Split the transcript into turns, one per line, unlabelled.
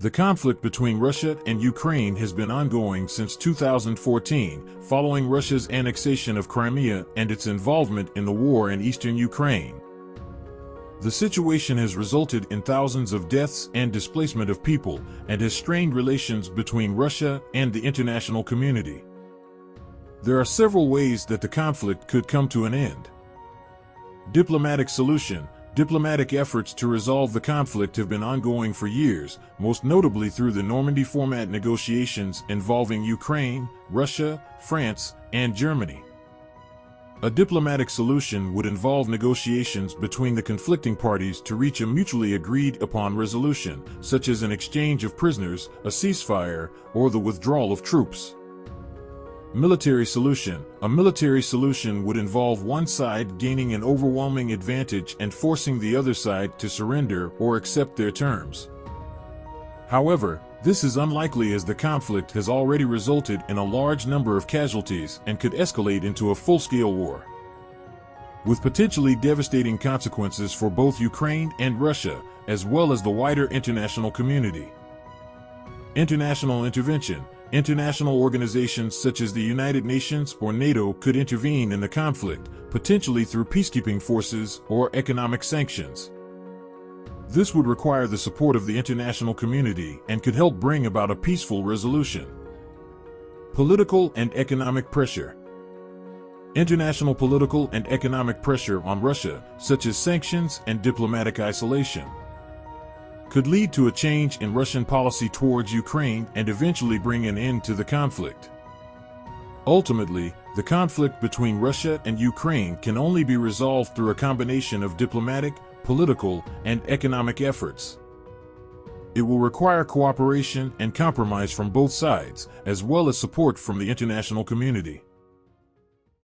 The conflict between Russia and Ukraine has been ongoing since 2014, following Russia's annexation of Crimea and its involvement in the war in eastern Ukraine. The situation has resulted in thousands of deaths and displacement of people, and has strained relations between Russia and the international community. There are several ways that the conflict could come to an end. Diplomatic solution. Diplomatic efforts to resolve the conflict have been ongoing for years, most notably through the Normandy format negotiations involving Ukraine, Russia, France, and Germany. A diplomatic solution would involve negotiations between the conflicting parties to reach a mutually agreed upon resolution, such as an exchange of prisoners, a ceasefire, or the withdrawal of troops. Military solution. A military solution would involve one side gaining an overwhelming advantage and forcing the other side to surrender or accept their terms. However, this is unlikely as the conflict has already resulted in a large number of casualties and could escalate into a full-scale war, with potentially devastating consequences for both Ukraine and Russia, as well as the wider international community. International intervention. International organizations such as the United Nations or NATO could intervene in the conflict, potentially through peacekeeping forces or economic sanctions. This would require the support of the international community and could help bring about a peaceful resolution. Political and economic pressure. International political and economic pressure on Russia, such as sanctions and diplomatic isolation, could lead to a change in Russian policy towards Ukraine and eventually bring an end to the conflict. Ultimately, the conflict between Russia and Ukraine can only be resolved through a combination of diplomatic, political, and economic efforts. It will require cooperation and compromise from both sides, as well as support from the international community.